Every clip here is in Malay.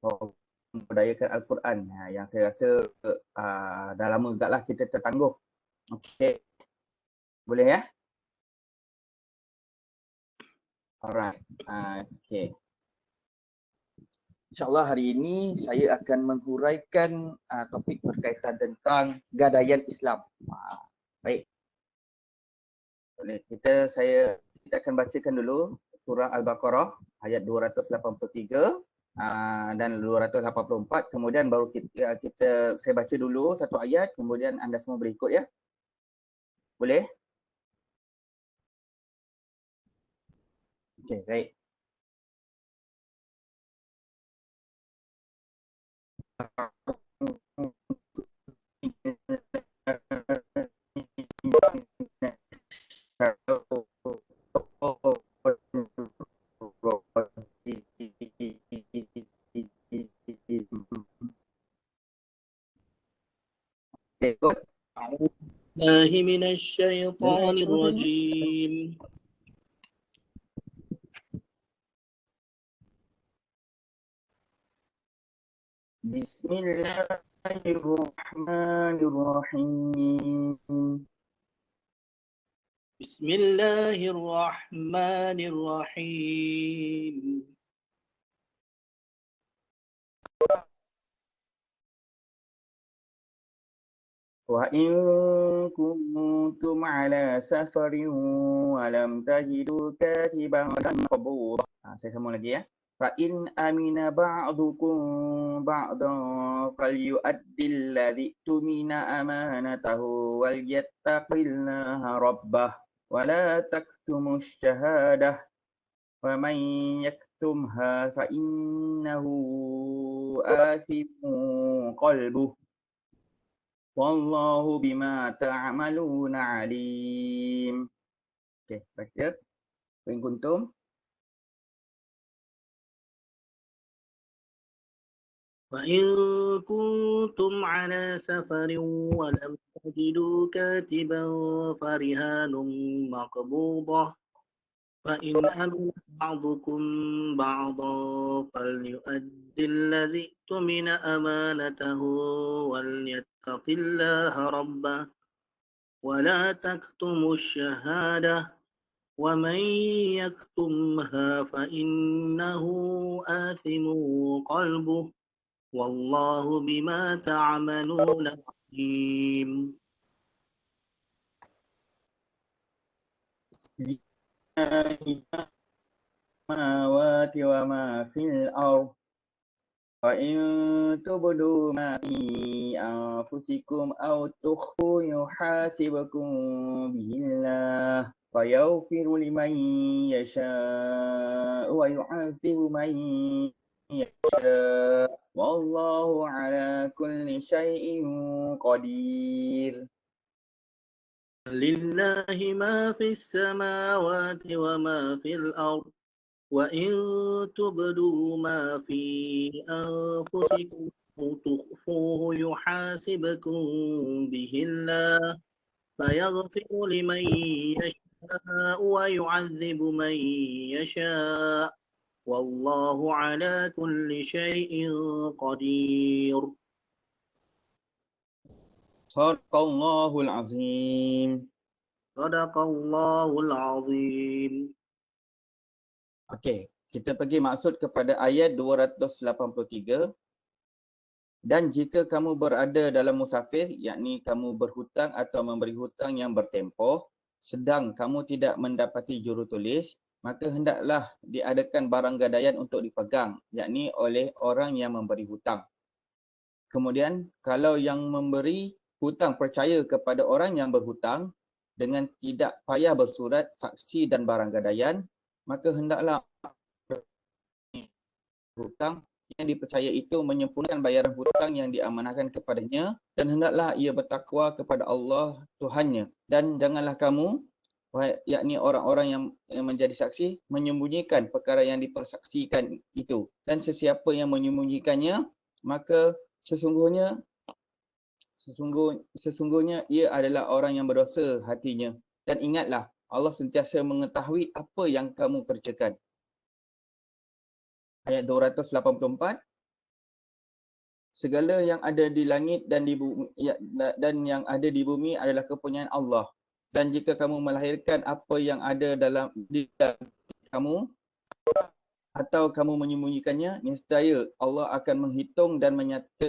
membudayakan Al-Quran. Yang saya rasa dah lama agak lah kita tertangguh. Okey, boleh ya? Alright. Okey. InsyaAllah hari ini saya akan menghuraikan topik berkaitan tentang gadaian Islam. Baik. Boleh. Kita akan bacakan dulu surah Al-Baqarah ayat 283 dan 284, kemudian baru saya baca dulu satu ayat, kemudian anda semua berikut ya. Boleh? Okey, baik. أعوذ بالله من الشيطان الرجيم. Bismillahirrahmanirrahim. بسم الله الرحمن الرحيم. وإن كنتم على سفر ولم تجدوا كاتبا مقبوضا. Saya sambung lagi ya. فإن أمن بعضكم بعضا فليؤدي الذي اؤتمن أمانته وليتق الله ربه ولا تكتموا الشهادة ومن يكتمها فإنه آثم قلبه Wallahu bima ta'maluna alim. Okey, baca. Wa in kuntum. وإن كنتم على سفر ولم تجدوا كاتبا فرهان مقبوضة فإن أمن بعضكم بعضا فليؤدي الذي اؤتمن أمانته وليتق الله ربه ولا تكتموا الشهادة ومن يكتمها فإنه آثم قلبه والله بما تعملون عليم. السماوات وما في الأرض وإن تبدوا ما في أنفسكم أو تخفوا يحاسبكم به الله فيغفر لمن يشاء ويعذب من يشاء والله على كل شيء قدير. لله ما في السماوات وما في الأرض وإن تبدوا ما في أنفسكم أو تخفوه يحاسبكم به الله فيغفر لمن يشاء ويعذب من يشاء والله على كل شيء قدير. Sadaqallahul azim. Sadaqallahul azim. Okey, kita pergi maksud kepada ayat 283. Dan jika kamu berada dalam musafir, yakni kamu berhutang atau memberi hutang yang bertempoh, sedang kamu tidak mendapati jurutulis, maka hendaklah diadakan barang gadaian untuk dipegang, yakni oleh orang yang memberi hutang. Kemudian, kalau yang memberi hutang percaya kepada orang yang berhutang dengan tidak payah bersurat, saksi dan barang gadaian, maka hendaklah hutang yang dipercaya itu menyempurnakan bayaran hutang yang diamanahkan kepadanya dan hendaklah ia bertakwa kepada Allah Tuhannya. Dan janganlah kamu, yakni orang-orang yang menjadi saksi, menyembunyikan perkara yang dipersaksikan itu. Dan sesiapa yang menyembunyikannya, maka sesungguhnya ia adalah orang yang berdosa hatinya. Dan ingatlah, Allah sentiasa mengetahui apa yang kamu kerjakan. Ayat 284. segala yang ada di langit dan di bumi dan yang ada di bumi adalah kepunyaan Allah. Dan jika kamu melahirkan apa yang ada dalam di dalam kamu atau kamu menyembunyikannya, niscaya Allah akan menghitung dan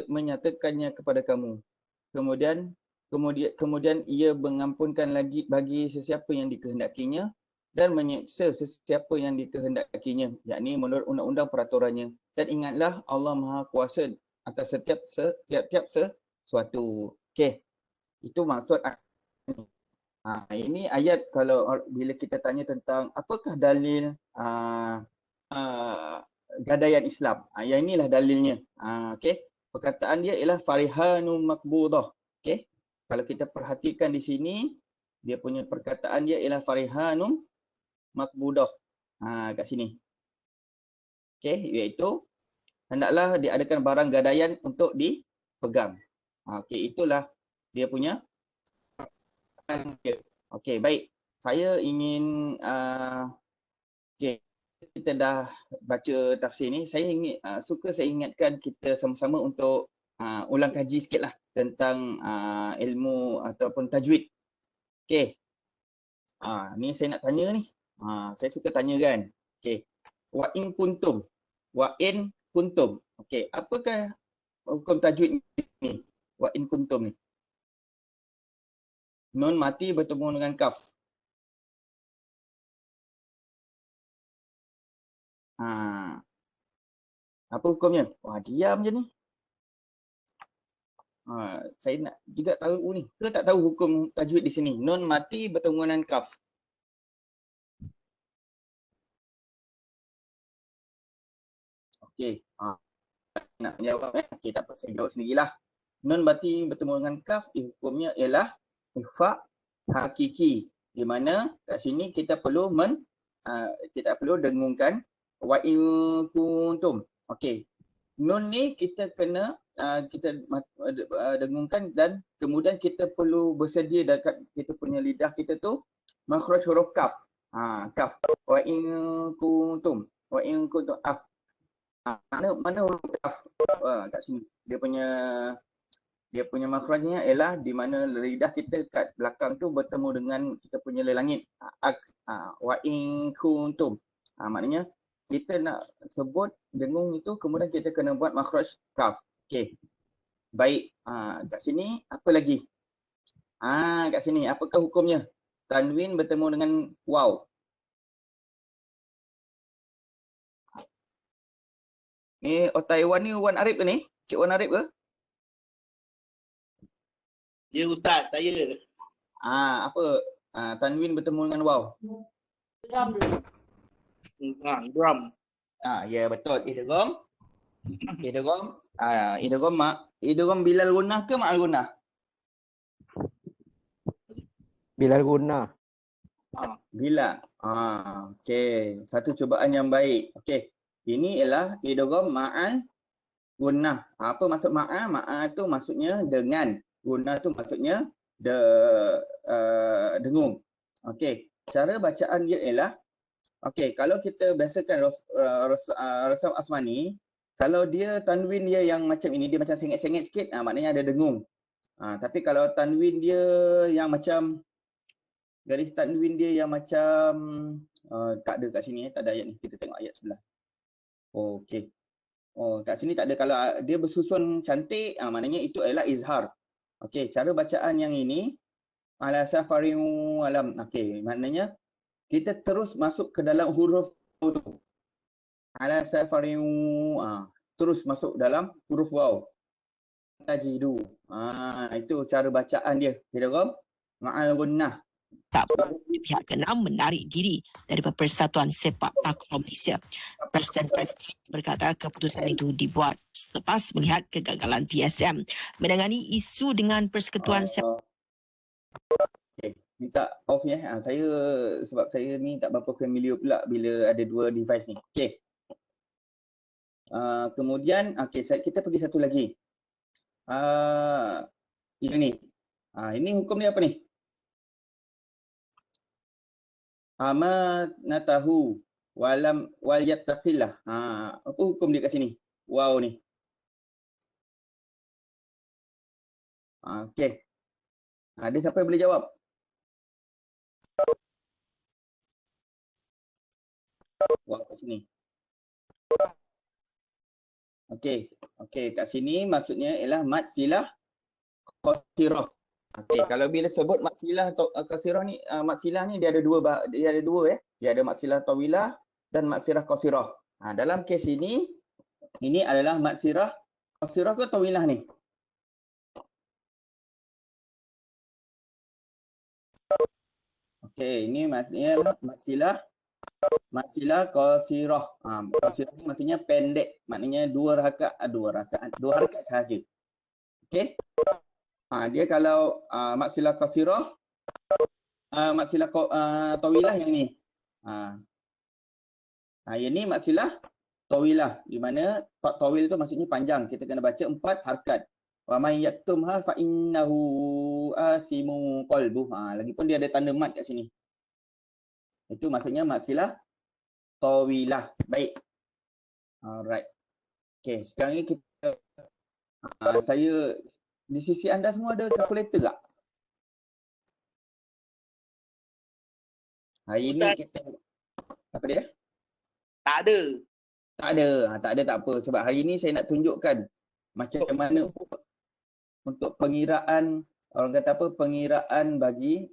menyatakannya kepada kamu. Kemudian ia mengampunkan lagi bagi sesiapa yang dikehendakinya dan menyiksa sesiapa yang dikehendakinya, yakni menurut undang-undang peraturannya. Dan ingatlah Allah Maha Kuasa atas setiap sesuatu. Okey. Itu maksud ini ayat kalau bila kita tanya tentang apakah dalil gadaian Islam. Yang inilah dalilnya. Okey. Perkataan dia ialah farihanum makbudah. Okey. Kalau kita perhatikan di sini, dia punya perkataan dia ialah farihanum makbudah. Kat sini. Okey, iaitu hendaklah diadakan barang gadaian untuk dipegang. Okey, itulah dia punya. Okey, baik. Saya ingin okey, kita dah baca tafsir ni. Saya ingatkan kita sama-sama untuk ulang kaji sikitlah tentang ilmu ataupun tajwid. Okey. Ni saya nak tanya ni. Saya suka tanya kan. Okey. Wa in kuntum. Wa in kuntum. Okey, apakah hukum tajwid ni? Wa in kuntum ni. Nun mati bertemu dengan kaf. Apa hukumnya? Wah, diam je ni. Saya nak juga tahu ni. Ke tak tahu hukum tajwid di sini? Nun mati bertemu dengan kaf. Okey. Nak menjawab Okey, tak apa, saya jawab sendirilah. Nun mati bertemu dengan kaf, hukumnya ialah ikhfa hakiki. Di mana kat sini kita perlu dengungkan wa in kuntum. Okey. Nun ni kita kena kita dengungkan dan kemudian kita perlu bersedia dekat kita punya lidah kita tu makhraj huruf kaf. Kaf. Wa in kuntum. Wa in kuntum af. Mana huruf kaf kat sini. Dia punya makhrajnya ialah di mana lidah kita kat belakang tu bertemu dengan kita punya langit. Wa in kuntum. Maknanya kita nak sebut dengung itu kemudian kita kena buat makhraj kaf. Okey. Baik. Kat sini apa lagi? Kat sini apakah hukumnya? Tanwin bertemu dengan waw. Ni Taiwan ni Wan Arif ke ni? Cik Wan Arif ke? Ya Ustaz, saya. Apa? Tanwin bertemu dengan waw. Drum. Ya betul. Idgham. Idgham bilal gunnah ke ma'al gunnah? Bilal gunnah. Bilal. Okey. Satu cubaan yang baik. Okey. Ini ialah idgham ma'al gunnah. Apa maksud ma'al? Ma'al tu maksudnya dengan. Gunnah tu maksudnya dengung. Okey. Cara bacaan dia ialah kalau kita biasakan Rasam Asmani, kalau dia tanwin dia yang macam ini, dia macam sengit-sengit sikit, maknanya ada dengung. Tapi kalau tanwin dia yang macam garis tanwin dia yang macam tak ada kat sini, tak ada ayat ni. Kita tengok ayat sebelah. Okey. Kat sini tak ada. Kalau dia bersusun cantik, maknanya itu adalah izhar. Okey, cara bacaan yang ini ala safarin alam. Okey, maknanya kita terus masuk ke dalam huruf tu. Ala safarin terus masuk dalam huruf waw. Tajidu. Itu cara bacaan dia. Idgham ma'al gunnah. Tak perlu pihak keenam menarik diri daripada Persatuan Sepak Takraw Malaysia. Presiden berkata keputusan itu dibuat selepas melihat kegagalan PSM menangani isu dengan Persekutuan Sepak. Okay. Minta off ya. Sebab saya ni tak berapa familiar pula bila ada dua device ni. Okey. Kemudian kita pergi satu lagi. Ini ni. Ini hukum ni apa ni? Amanatahu wal yattaqillah. Apa hukum dia kat sini? Wow ni. Okey. Ada siapa yang boleh jawab? Wah, kat sini. Okey. Okey, kat sini maksudnya ialah mat silah qasirah. Okey, kalau bila sebut mat silah atau qasirah ni, mat silah ni dia ada dua Dia ada mat silah tawilah dan mat silah qasirah. Dalam kes ini adalah mat silah qasirah ke tawilah ni? Okey, ini maksudnya mat silah qasirah. Qasirah ni maksudnya pendek, maknanya dua rakaat sahaja. Okey? Dia kalau mat silah qasirah, mat silah tawilah yang ni. Yang ni mat silah tawilah, di mana tawil tu maksudnya panjang. Kita kena baca 4 harakat. Wa may yaktumha fa innahu asimu qalbuh. Lagipun dia ada tanda mat kat sini. Itu maksudnya mat silah tawilah. Baik. Alright. Okey, sekarang ni kita saya di sisi anda semua ada kalkulator tak? Hari ni kita apa dia? Tak ada. Tak ada tak apa, sebab hari ni saya nak tunjukkan macam mana untuk pengiraan, orang kata apa, pengiraan bagi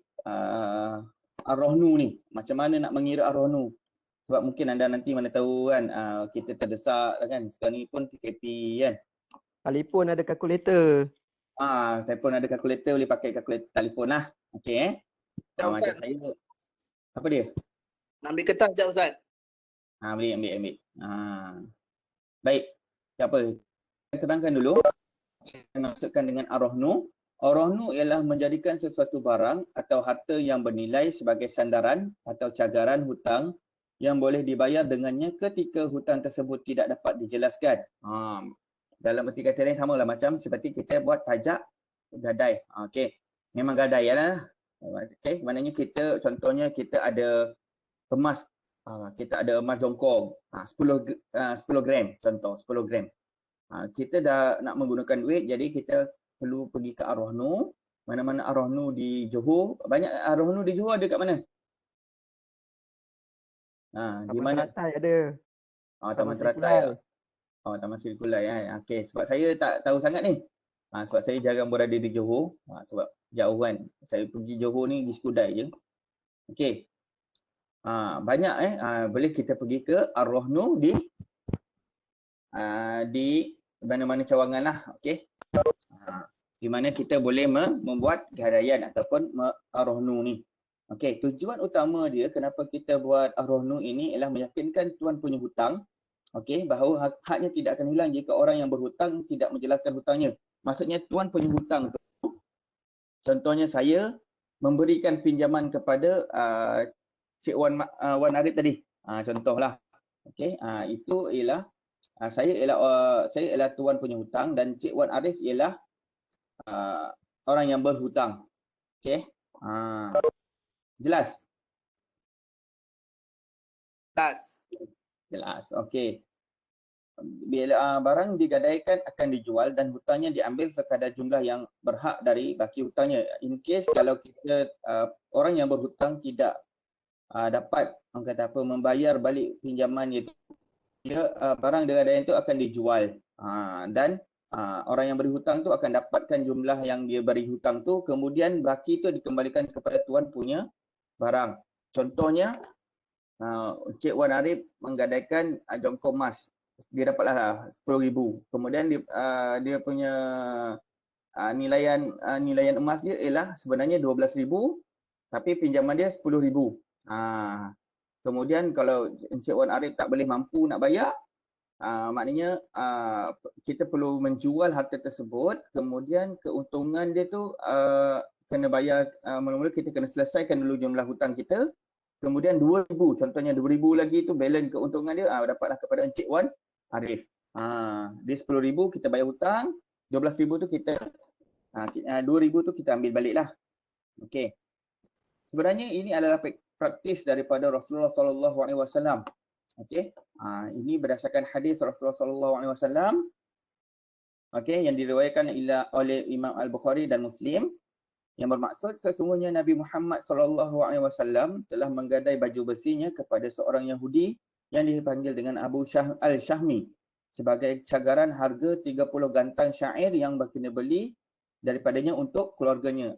ar-rohnu ni. Macam mana nak mengira ar-rohnu. Sebab mungkin anda nanti mana tahu kan, kita terdesak kan, sekarang ni pun PKP kan. Telefon ada kalkulator. Telefon ada kalkulator, boleh pakai kalkulator telefon lah. Okey macam saya. Apa dia? Nak ambil kertas sekejap Ustaz. Boleh ambil. Baik. Tak apa. Saya terangkan dulu. Saya maksudkan dengan ar-rohnu. Ar-rohnu ialah menjadikan sesuatu barang atau harta yang bernilai sebagai sandaran atau cagaran hutang yang boleh dibayar dengannya ketika hutang tersebut tidak dapat dijelaskan. Dalam erti kata lain samalah macam seperti kita buat pajak gadai. Okey. Memang gadai lah. Okey, maknanya kita contohnya kita ada emas, kita ada emas jongkong 10 gram, contoh 10 gram. Kita dah nak menggunakan duit, jadi kita perlu pergi ke ar-rohnu. Mana-mana ar-rohnu di Johor, banyak ar-rohnu di Johor ada kat mana? Di mana? Teratai ada. Taman Teratai. Taman Sri Kulai. Okey, sebab saya tak tahu sangat ni. Sebab saya jarang berada di Johor. Sebab jauh kan. Saya pergi Johor ni di Skudai je. Okey. Banyak boleh kita pergi ke ar-rohnu di mana-mana cawangan lah. Okey. Di mana kita boleh membuat gadaian ataupun ar-rohnu ni. Okey, tujuan utama dia kenapa kita buat ar-rohnu ini ialah meyakinkan tuan punya hutang, okey, bahawa haknya tidak akan hilang jika orang yang berhutang tidak menjelaskan hutangnya. Maksudnya tuan punya hutang tu, contohnya saya memberikan pinjaman kepada Cik Wan Arif tadi. Contohlah. Okey, itu ialah saya ialah tuan punya hutang dan Cik Wan Arif ialah orang yang berhutang. Okey. Jelas? Jelas. Okey. Bila barang digadaikan akan dijual dan hutangnya diambil sekadar jumlah yang berhak dari baki hutangnya. In case kalau kita orang yang berhutang tidak dapat orang kata apa membayar balik pinjaman itu, barang digadaikan itu akan dijual. Dan orang yang beri hutang tu akan dapatkan jumlah yang dia beri hutang tu, kemudian baki itu dikembalikan kepada tuan punya barang. Contohnya Encik Wan Arif menggadaikan jongkong emas. Dia dapatlah 10,000. Kemudian dia punya nilaian emas dia ialah sebenarnya 12,000 tapi pinjaman dia 10,000. Kemudian kalau Encik Wan Arif tak boleh mampu nak bayar, maknanya kita perlu menjual harta tersebut, kemudian keuntungan dia tu kena bayar, mula-mula kita kena selesaikan dulu jumlah hutang kita, kemudian 2,000, contohnya 2,000 lagi tu balance keuntungan dia dapatlah kepada Encik Wan Arif. Dia 10,000 kita bayar hutang, 12,000 tu kita 2,000 tu kita ambil balik lah. Okey. Sebenarnya ini adalah praktis daripada Rasulullah sallallahu alaihi wasallam. Okey. Ini berdasarkan hadis Rasulullah sallallahu alaihi wasallam. Okey, yang diriwayatkan oleh Imam Al-Bukhari dan Muslim, yang bermaksud sesungguhnya Nabi Muhammad SAW telah menggadai baju besinya kepada seorang Yahudi yang dipanggil dengan Abu Al-Syahmi sebagai cagaran harga 30 gantang syair yang berkena beli daripadanya untuk keluarganya.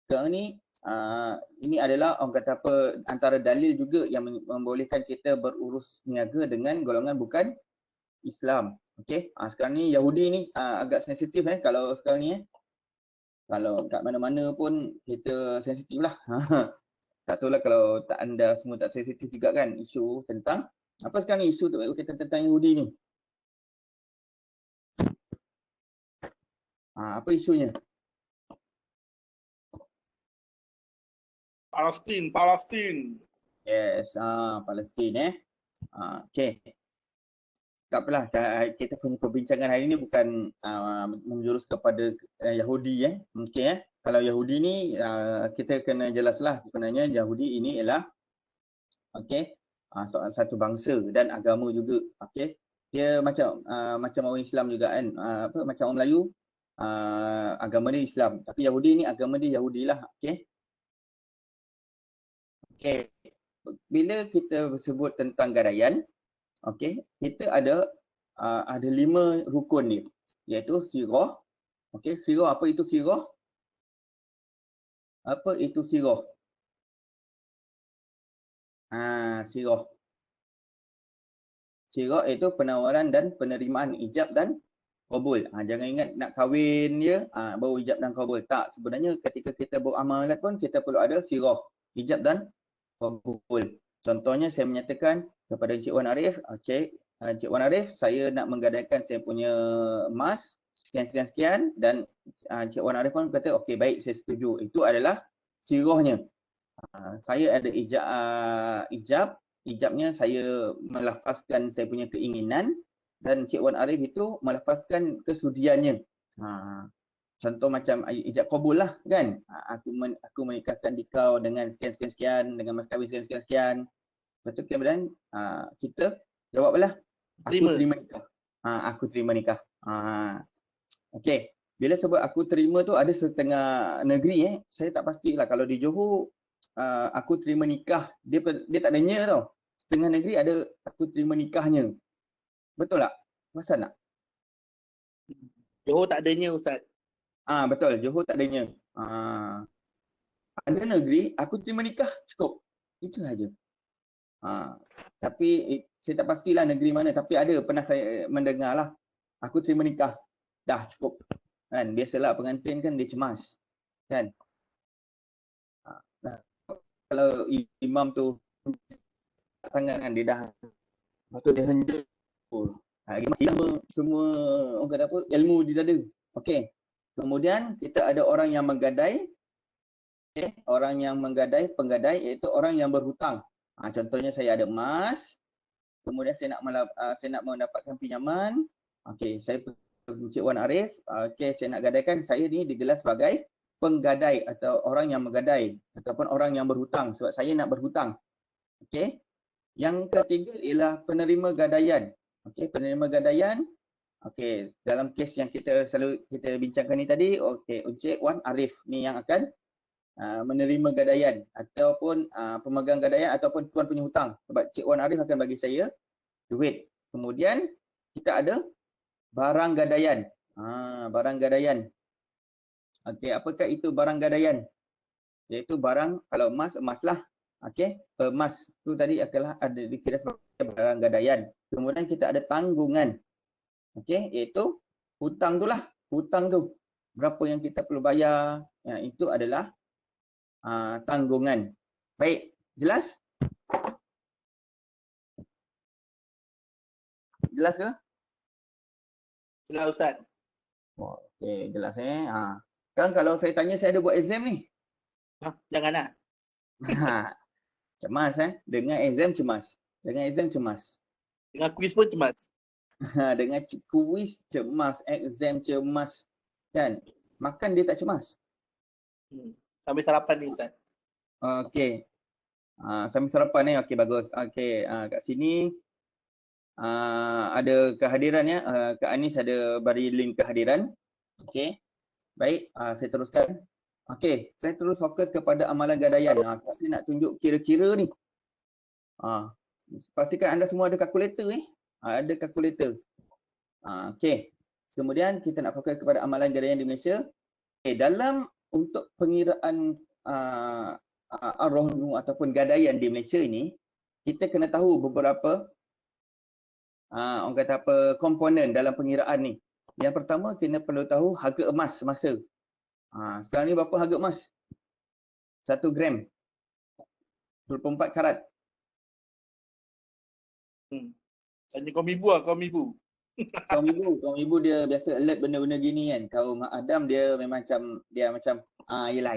Sekarang ni ini adalah orang kata apa, antara dalil juga yang membolehkan kita berurus niaga dengan golongan bukan Islam. Okey, sekarang ni Yahudi ni agak sensitif kalau sekarang ni kalau kat mana-mana pun kita sensitif lah. Tak tahulah kalau tak anda semua tak sensitif juga kan isu tentang apa sekarang ni isu kita tentang Yahudi ni. Apa isunya? Palestin. Yes, Palestin okey. Tak apalah, kita punya perbincangan hari ni bukan menjurus kepada Yahudi Okey Kalau Yahudi ni kita kena jelaslah sebenarnya Yahudi ini ialah satu bangsa dan agama juga. Okey. Dia macam orang Islam juga kan. Macam orang Melayu agama dia Islam, tapi Yahudi ni agama dia Yahudi lah. Okey. Bila kita sebut tentang gadaian, kita ada 5 rukun ni, iaitu sirah. Sirah, apa itu sirah? Apa itu sirah? Sirah. Sirah itu penawaran dan penerimaan, ijab dan qabul. Jangan ingat nak kahwin je baru ijab dan qabul. Tak, sebenarnya ketika kita beramalat pun kita perlu ada sirah, ijab dan qabul. Contohnya saya menyatakan kepada Encik Wan Arif, Encik Wan Arif, saya nak menggadaikan saya punya emas sekian dan Encik Wan Arif pun kata okey baik, saya setuju. Itu adalah sirahnya. Saya ada ijabnya saya melafazkan saya punya keinginan dan Encik Wan Arif itu melafazkan kesudiannya. Contoh macam ijab qabul lah kan. Aku menikahkan dikau dengan sekian, dengan mas kahwin sekian. Lepas tu kemudian kita jawablah aku terima nikah. Aku terima nikah. Okey. Bila sebut aku terima tu ada setengah negeri saya tak pastilah. Kalau di Johor aku terima nikah, dia tak adanya tau. Setengah negeri ada aku terima nikahnya. Betul tak? Pasal tak? Johor tak adanya Ustaz. Betul, Johor tak adanya. Ada negeri aku terima nikah cukup. Itu saja. Tapi saya tak pastilah negeri mana, tapi ada pernah saya mendengar lah. Aku terima nikah. Dah cukup. Kan biasalah pengantin kan dia cemas. Kan? Kalau imam tu tangan kan dia dah. Lepas tu dia hendak. Semua orang kata apa? Ilmu di dada. Okey. Kemudian kita ada orang yang menggadai. Orang yang menggadai, penggadai iaitu orang yang berhutang. Contohnya saya ada emas. Kemudian saya nak mendapatkan pinjaman. Okey, saya Encik Wan Arif. Okey, saya nak gadaikan, saya ni digelar sebagai penggadai atau orang yang menggadai ataupun orang yang berhutang sebab saya nak berhutang. Okey. Yang ketiga ialah penerima gadaian. Okey, penerima gadaian. Okey, dalam kes yang kita bincangkan ni tadi, okey, Encik Wan Arif ni yang akan menerima gadaian ataupun pemegang gadaian ataupun tuan punya hutang. Sebab Encik Wan Arif akan bagi saya duit. Kemudian kita ada barang gadaian. Barang gadaian. Okey, apakah itu barang gadaian? Iaitu barang, kalau emas lah. Okey, emas tu tadi akan ada dikira sebagai barang gadaian. Kemudian kita ada tanggungan. Okey, iaitu hutang tu lah. Hutang tu berapa yang kita perlu bayar. Itu adalah tanggungan. Baik, jelas? Jelas ke? Jelas Ustaz. Okey, jelas Sekarang kalau saya tanya saya ada buat exam ni. Jangan nak. Cemas Dengan exam cemas. Dengan kuis pun cemas. Dengan kuis cemas, exam cemas. Kan? Makan dia tak cemas. Sambil sarapan ni Ustaz. Okey. Sambil sarapan ni okey bagus. Okey, kat sini ada kehadiran ya. Kak Anis ada bagi link kehadiran. Okey. Baik, saya teruskan. Okey, saya terus fokus kepada amalan gadaian. Sebab saya nak tunjuk kira-kira ni. Pastikan anda semua ada kalkulator ada kalkulator. Okey. Kemudian kita nak fokus kepada amalan gadaian di Malaysia. Okey, dalam untuk pengiraan ar-rohnu ataupun gadaian di Malaysia ini, kita kena tahu beberapa orang kata apa, komponen dalam pengiraan ni. Yang pertama, kita perlu tahu harga emas semasa. Sekarang ni berapa harga emas? 1 gram. 24 karat. Tanya kaum ibu lah, kaum ibu. Kaum ibu dia biasa alert benda-benda gini kan. Kaum Adam dia memang macam, yelah.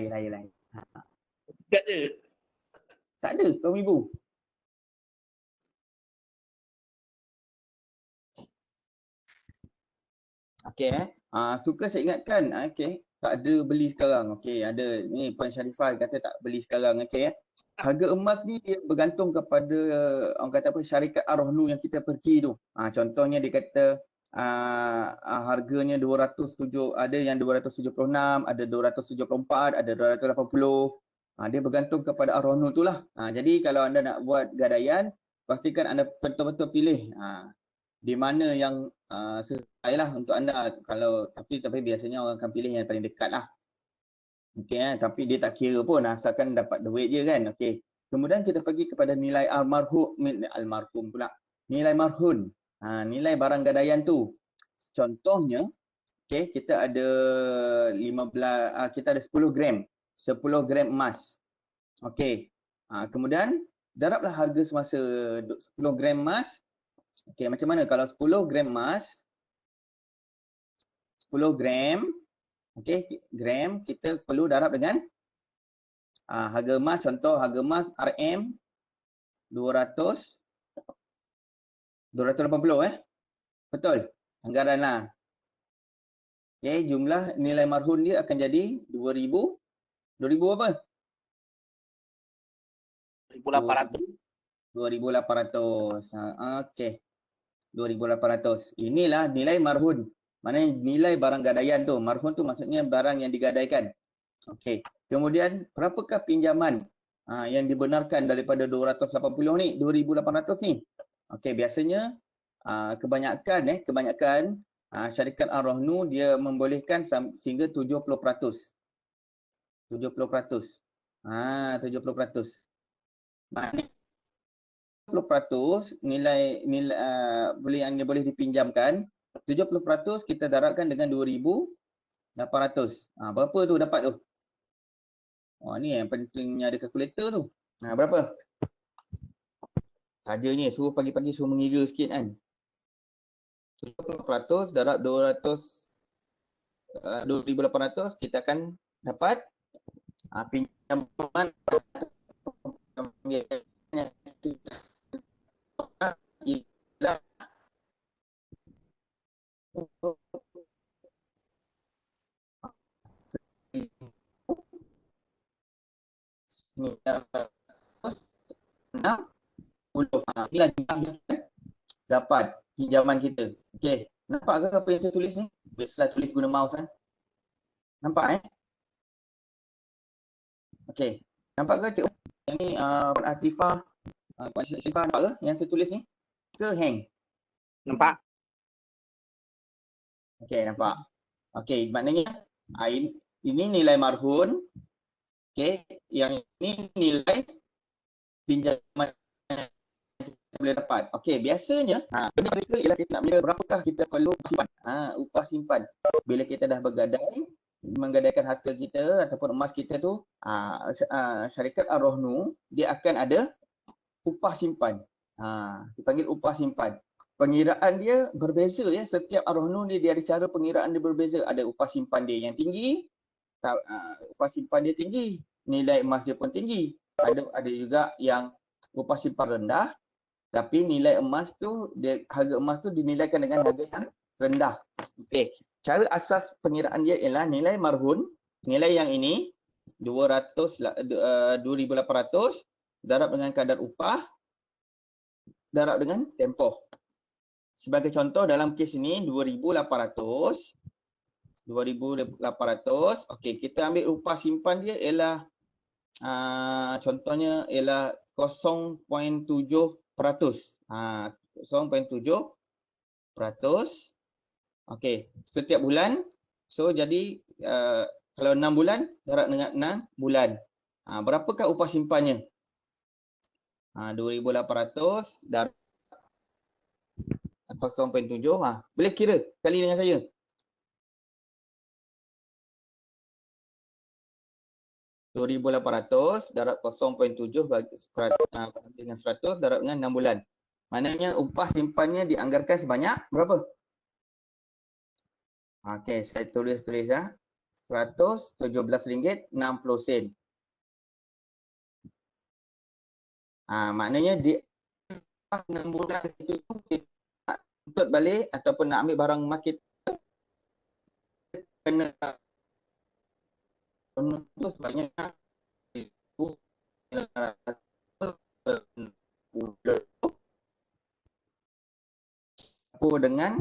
Tak je. Tak ada kaum ibu. Okey suka saya ingatkan, okey, tak ada beli sekarang. Okey, ada ni Puan Sharifah kata tak beli sekarang. Okey harga emas ni dia bergantung kepada orang kata apa, syarikat ar-rohnu yang kita pergi tu. Contohnya dia kata harganya 207, ada yang 276, ada 274, ada 280. Dia bergantung kepada ar-rohnu tu lah. Jadi kalau anda nak buat gadaian, pastikan anda betul-betul pilih di mana yang sesuai lah untuk anda. Tapi biasanya orang akan pilih yang paling dekat lah. Okey, tapi dia tak kira pun asalkan dapat duit je kan. Okey. Kemudian kita pergi kepada nilai almarhum pula. Nilai marhun. Nilai barang gadaian tu. Contohnya, okey, kita ada 10 gram. 10 gram emas. Okey. Kemudian darablah harga semasa 10 gram emas. Okey, macam mana kalau 10 gram emas, 10 gram, okey, gram kita perlu darab dengan harga emas. Contoh harga emas RM 280 betul, anggaran lah. Okey, jumlah nilai marhun dia akan jadi 2000 apa? 2,800. 2,800. Okey. 2,800. Inilah nilai marhun. Maknanya nilai barang gadaian tu. Marhun tu maksudnya barang yang digadaikan. Okey. Kemudian berapakah pinjaman yang dibenarkan daripada 280 ni, 2,800 ni? Okey, biasanya kebanyakan syarikat ar-rohnu dia membolehkan sehingga 70%. 70%. 70%. Maknanya 70% nilai yang boleh dipinjamkan, 70% kita darabkan dengan 2,800. Berapa tu dapat tu? Ni yang pentingnya ada kalkulator tu. Berapa? Sajanya suruh pagi-pagi suruh mengira sikit kan. 70% darab 2,800 kita akan dapat pinjaman ialah inilah jumlah dapat pinjaman kita. Okey, nampak ke apa yang saya tulis ni? Biasalah tulis guna mouse kan. Nampak Okey, nampak ke cik? Yang ni Puan Atifah, Puan Syifah, nampak ke yang saya tulis ni? Ke hang? Nampak? Okey, nampak. Okey, maknanya ini nilai marhun. Okey, yang ini nilai pinjaman yang kita boleh dapat. Okey, biasanya benda mereka ialah kita nak mengira berapakah kita perlu simpan. Upah simpan. Bila kita dah bergadai, menggadaikan harta kita ataupun emas kita tu, syarikat ar-rohnu dia akan ada upah simpan. Dipanggil upah simpan. Pengiraan dia berbeza ya. Setiap ar-rohnu dia ada cara pengiraan dia berbeza. Ada upah simpan dia yang tinggi, upah simpan dia tinggi, nilai emas dia pun tinggi. Ada juga yang upah simpan rendah, tapi nilai emas tu, harga emas tu dinilaikan dengan harga yang rendah. Okey. Cara asas pengiraan dia ialah nilai marhun, nilai yang ini 2,800 darab dengan kadar upah, darab dengan tempoh. sebagai contoh dalam kes ini 2,800. Okey, kita ambil upah simpan dia ialah contohnya ialah 0.7%. 0.7%. Okey, setiap bulan. So jadi kalau 6 bulan darab dengan 6 bulan. Berapakah upah simpannya? 2,800 darab 0.7. Boleh kira kali dengan saya. $2,800 darab 0.7 bagi dengan 100 darab dengan 6 bulan. Maknanya upah simpannya dianggarkan sebanyak berapa? Okey, saya tulis ya. RM117.60. Maknanya di 6 bulan itu kita nak tuntut balik ataupun nak ambil barang emas kita kena menuntut sebanyak dengan RM117.60.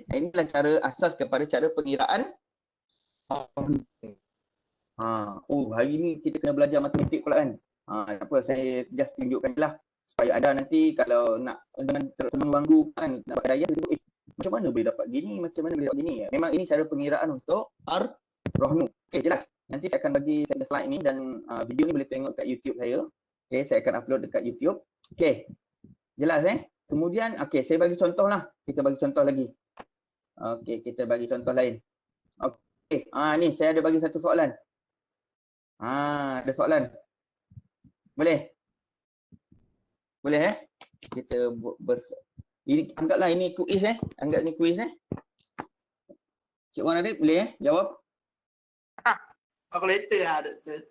Inilah cara asas kepada cara pengiraan. Hari ni kita kena belajar matematik pula kan. Apa saya just tunjukkan lah supaya anda nanti kalau nak dengan terganggu kan nak bayar macam mana boleh dapat gini, macam mana boleh dapat gini. Memang ini cara pengiraan untuk Ar-Rahnu. Okey, jelas. Nanti saya akan bagi saya slide ni dan video ni boleh tengok kat YouTube saya. Okey, saya akan upload dekat YouTube. Okey. Jelas Kemudian okey, saya bagi contoh lah. Kita bagi contoh lagi. Okey, kita bagi contoh lain. Okey, ni saya ada bagi satu soalan. Ada soalan. Boleh? Boleh Kita ini anggaplah ini kuis Anggap ni kuis Cik Wan Arif boleh jawab? Kalkulator doktor.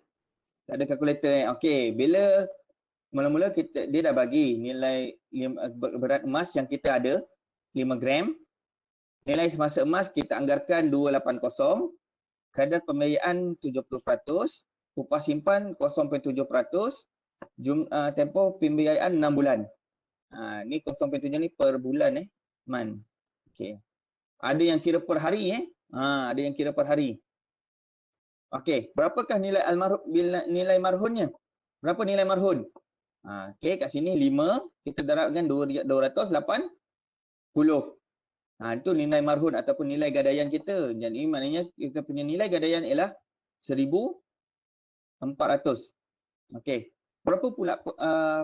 Tak ada kalkulator Okey, bila mula-mula dia dah bagi nilai berat emas yang kita ada 5 gram. Nilai semasa emas kita anggarkan 280. Kadar pembiayaan 70%. Upah simpan 0.7%. Tempoh pembiayaan 6 bulan. Ni 0.7 ni per bulan Man. Okey. Ada yang kira per hari ada yang kira per hari. Okey, berapakah nilai nilai marhunnya? Berapa nilai marhun? Okey, kat sini 5 kita darab dengan 280. Itu nilai marhun ataupun nilai gadaian kita. Jadi maknanya kita punya nilai gadaian ialah 1,400. Okey. Berapa pula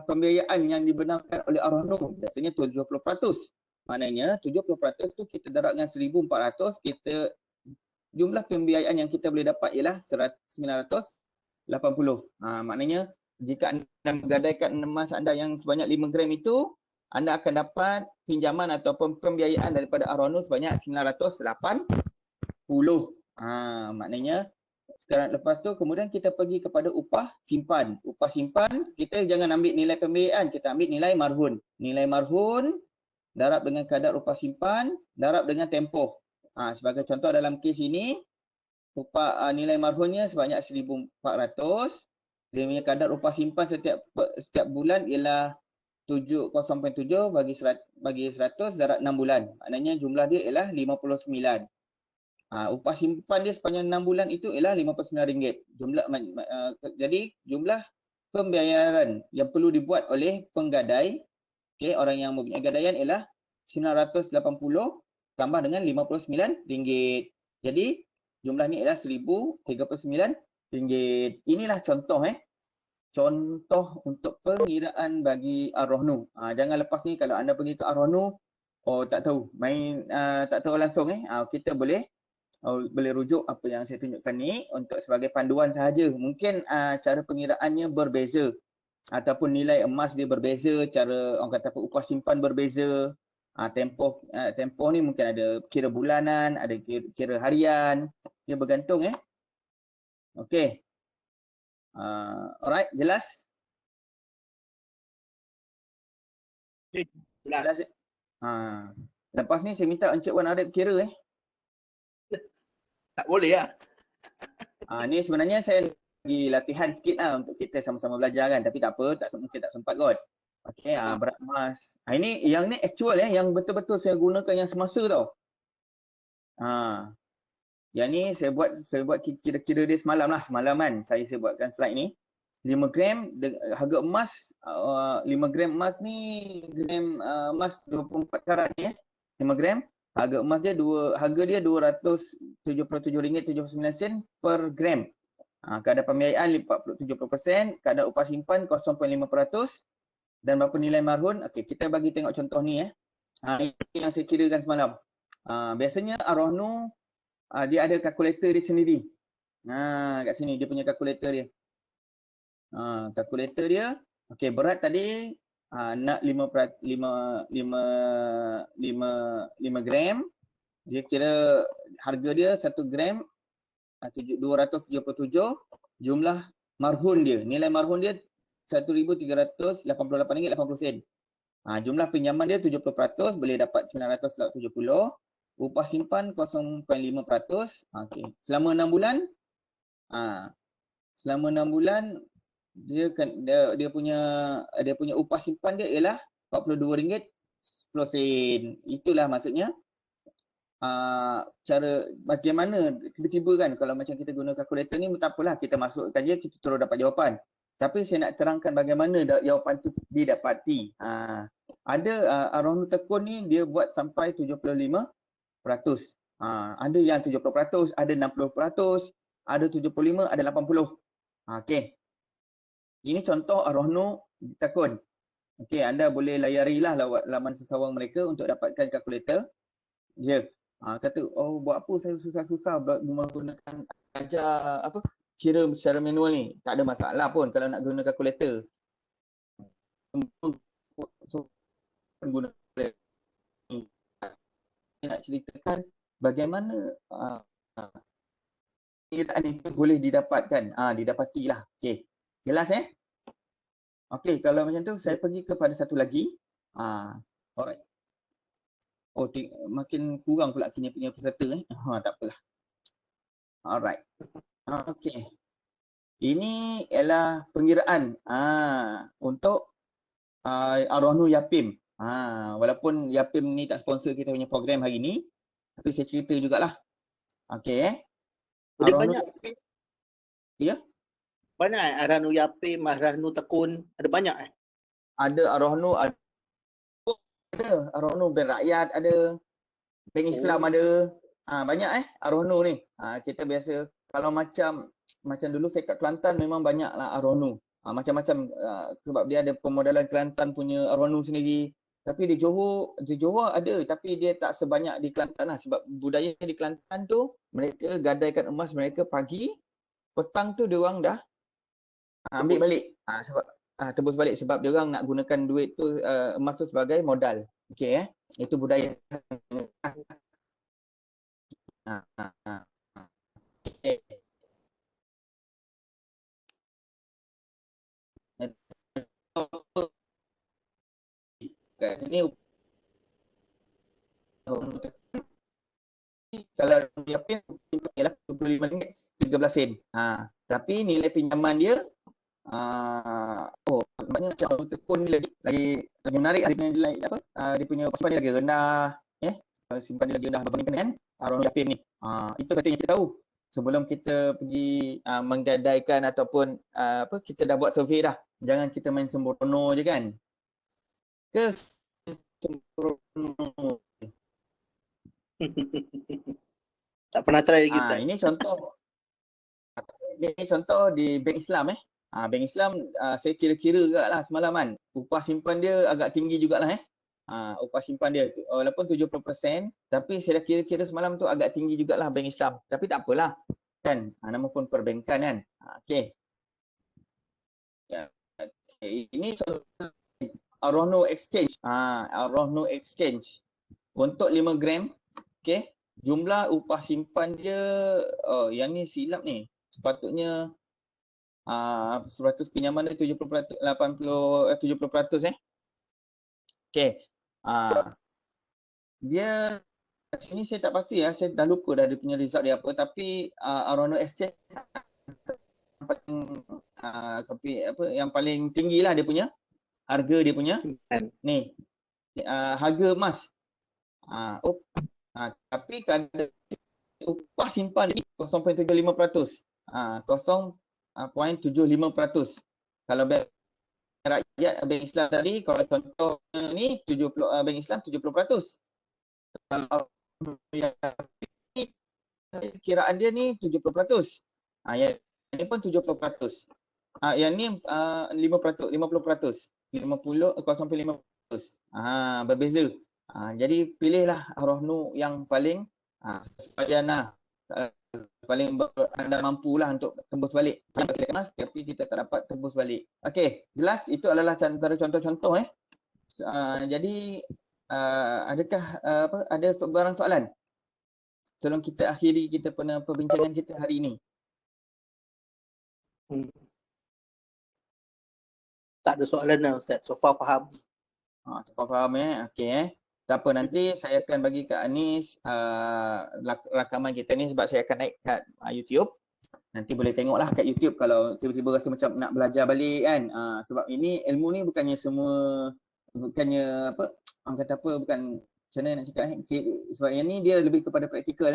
pembiayaan yang dibenarkan oleh Ar-Rahnu? Biasanya 70%. Maknanya 70% tu kita darab dengan 1,400, kita jumlah pembiayaan yang kita boleh dapat ialah 980. Maknanya jika anda menggadaikan emas anda yang sebanyak 5 gram itu, anda akan dapat pinjaman ataupun pembiayaan daripada Ar-Rahnu sebanyak 980. Maknanya sekarang lepas tu kemudian kita pergi kepada upah simpan. Upah simpan kita jangan ambil nilai pembiayaan, kita ambil nilai marhun. Nilai marhun darab dengan kadar upah simpan darab dengan tempoh. Sebagai contoh dalam kes ini upah nilai marhunnya sebanyak 1,400. Dia punya kadar upah simpan setiap bulan ialah 0.7 bagi 100 darab 6 bulan. Maknanya jumlah dia ialah 59. Upah simpan dia sepanjang 6 bulan itu ialah RM59. Jadi jumlah pembayaran yang perlu dibuat oleh penggadai, orang yang mempunyai gadaian ialah 980 tambah dengan RM59. Jadi jumlahnya ialah RM1,039. Inilah contoh contoh untuk pengiraan bagi Ar-Rahnu. Jangan lepas ni kalau anda pergi ke Ar-Rahnu tak tahu tak tahu langsung kita boleh rujuk apa yang saya tunjukkan ni untuk sebagai panduan sahaja. Mungkin cara pengiraannya berbeza ataupun nilai emas dia berbeza, cara orang kata upah simpan berbeza. Tempoh ni mungkin ada kira bulanan, ada kira harian. Dia bergantung Okey. Alright, jelas? Jelas. Lepas ni saya minta Encik Wan Arif kira Tak boleh lah. Ni sebenarnya saya lagi latihan sikit untuk kita sama-sama belajar kan. Tapi tak apa, mungkin tak sempat kot. Okey, berat emas. Ini yang ni actual yang betul-betul saya gunakan yang semasa tau. Yang ni saya buat kira-kira dia semalam kan. Saya buatkan slide ni. 5 gram harga emas 5 gram emas ni emas 24 karat ni 5 gram harga emas dia harga dia RM277.79 per gram. Kadar pembiayaan 70%, kadar upah simpan 0.5% dan berapa nilai marhun. Okey, kita bagi tengok contoh ni ini yang saya kirakan semalam. Biasanya Ar-Rahnu dia ada kalkulator dia sendiri. Kat sini dia punya kalkulator dia. Kalkulator dia, okey, berat tadi nak 5 gram. Dia kira harga dia 1 gram 277, jumlah marhun dia, nilai marhun dia RM1,388.80. Jumlah pinjaman dia 70%, boleh dapat 970. Upah simpan 0.5%. Okey, selama 6 bulan dia punya upah simpan dia ialah RM42.10. Itulah maksudnya cara bagaimana tiba-tiba kan kalau macam kita guna kalkulator ni tak apalah, kita masukkan je kita terus dapat jawapan. Tapi saya nak terangkan bagaimana jawapan tu didapati. Ada Ar-Rahnu Tekun ni dia buat sampai 75%. Ada yang 70%, ada 60%, ada 75%, ada 80%. Okey. Ini contoh Ar-Rahnu Tekun. Okey, anda boleh layarilah laman sesawang mereka untuk dapatkan kalkulator. Kata, buat apa saya susah-susah menggunakan kira secara manual ni. Tak ada masalah pun kalau nak guna kalkulator. Guna nak ceritakan bagaimana kiraan itu boleh didapatkan. Didapatilah. Okey. Jelas Okey, kalau macam tu saya pergi kepada satu lagi. Alright. Makin kurang pula kini punya peserta tak apalah. Alright. Okey. Ini ialah pengiraan untuk Ar-Rahnu Yapim. Walaupun Yapim ni tak sponsor kita punya program hari ni, tapi saya cerita jugalah. Okey. Dia banyak. Yapim. Ya? Banyak Ar-Rahnu Yapim, Ar-Rahnu Tekun, ada banyak Ada Ar-Rahnu Ar-Rahnu Bank Rakyat ada, Bank Islam ada. Banyak Ar-Rahnu ni. Kita biasa kalau macam dulu saya kat Kelantan memang banyaklah Ar-Rahnu. Macam-macam sebab dia ada pemodalan Kelantan punya Ar-Rahnu sendiri. Tapi di Johor ada tapi dia tak sebanyak di Kelantan sebab budaya di Kelantan tu mereka gadaikan emas mereka pagi, petang tu dia orang dah ambil balik. Sebab tebus balik sebab dia orang nak gunakan duit tu emas tu sebagai modal. Okey itu budaya. Okay. Ini kalau dia pin ialah RM25.13. Tapi nilai pinjaman dia banyak macam Tekun ni lagi menarik. Dia punya simpan dia lagi rendah simpan dia lagi rendah berbandingkan dengan Ar-Rahnu Yapim ni. Itu penting kita tahu sebelum kita pergi menggadaikan ataupun kita dah buat survey dah. Jangan kita main sembrono je kan. Sembrono. Tak pernah try lagi Ini contoh di Bank Islam Bank Islam saya kira-kira jugalah semalam kan. Upah simpan dia agak tinggi jugalah upah simpan dia walaupun 70% tapi saya dah kira-kira semalam tu agak tinggi jugalah Bank Islam. Tapi tak apalah kan. Nama pun perbankan kan. Okey. Ini contoh Ar-Rahnu Exchange. Ar-Rahnu Exchange untuk 5 gram. Okey. Jumlah upah simpan dia yang ni silap ni. Sepatutnya 100 pinjaman dia 70%. Okey. Dia sini saya tak pasti saya dah lupa dah dia punya result dia apa tapi Ar-Rahnu Exchange yang paling tinggi lah dia punya harga dia punya ni harga emas. Tapi kadar upah simpan 0.75%. 0.75%. Kalau bank rakyat, bank Islam tadi, kalau contoh ni 70 bank Islam 70%. Kalau yang ni kiraan dia ni 70%. Yang ni pun 70%. Yang ni 5%, 50%. 0.5%. Berbeza. Jadi pilihlah Rohnu yang paling sesuaian lah. Paling anda mampulah untuk tembus balik. Emas tapi kita tak dapat tembus balik. Okey, jelas itu adalah antara contoh-contoh jadi adakah ada barang soalan sebelum kita akhiri kita perbincangan kita hari ini? Tak ada soalan lah Ustaz. So far faham. Faham okey Tak apa, nanti saya akan bagi Kak Anis rakaman kita ni sebab saya akan naik kat YouTube. Nanti boleh tengoklah kat YouTube kalau tiba-tiba rasa macam nak belajar balik kan. Sebab ini ilmu ni bukannya orang kata apa, bukan macam mana nak cakap sebab yang ni dia lebih kepada praktikal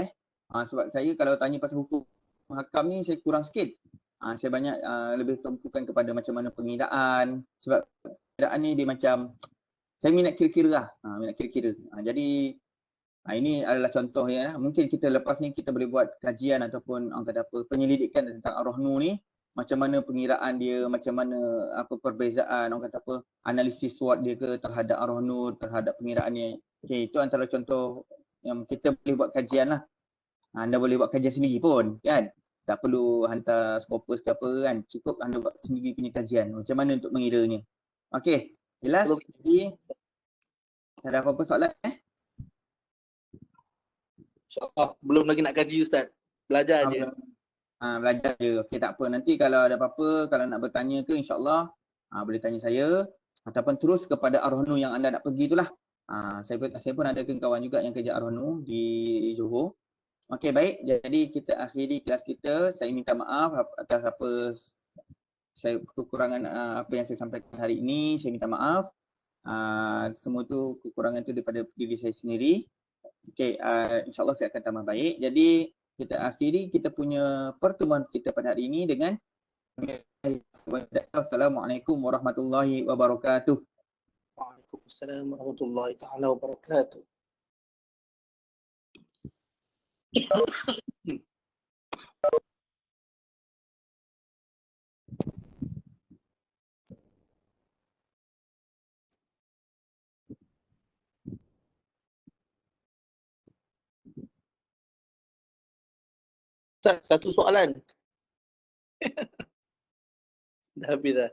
sebab saya kalau tanya pasal hukum hakam ni saya kurang sikit. Saya banyak lebih tumpukan kepada macam mana pengiraan, sebab pengiraan ni dia macam saya minat kira-kira lah. Minat kira-kira. Jadi ini adalah contoh ya. Mungkin kita lepas ni kita boleh buat kajian ataupun orang kata apa, penyelidikan tentang Rohnu ni. Macam mana pengiraan dia, macam mana apa perbezaan, orang kata apa, analisis SWOT dia ke terhadap Rohnu, terhadap pengiraan ni. Okey, itu antara contoh yang kita boleh buat kajian lah. Anda boleh buat kajian sendiri pun kan. Tak perlu hantar Scopus ke apa kan. Cukup anda buat sendiri punya kajian. Macam mana untuk mengiranya. Okey. Jelas? Jadi, tak ada apa-apa soalan InsyaAllah. Belum lagi nak kaji Ustaz. Belajar je. Belajar je. Okey, tak apa. Nanti kalau ada apa-apa, kalau nak bertanya ke insyaAllah boleh tanya saya. Ataupun terus kepada Rohnu yang anda nak pergi itulah. Saya pun ada kawan juga yang kerja Rohnu di Johor. Okey, baik. Jadi kita akhiri kelas kita. Saya minta maaf atas kekurangan apa yang saya sampaikan hari ini. Saya minta maaf. Semua tu kekurangan tu daripada diri saya sendiri. Okey, insyaAllah saya akan tambah baik. Jadi kita akhiri kita punya pertemuan kita pada hari ini dengan Assalamualaikum warahmatullahi wabarakatuh. Waalaikumsalam warahmatullahi ta'ala wabarakatuh. Satu soalan. Dah habis dah.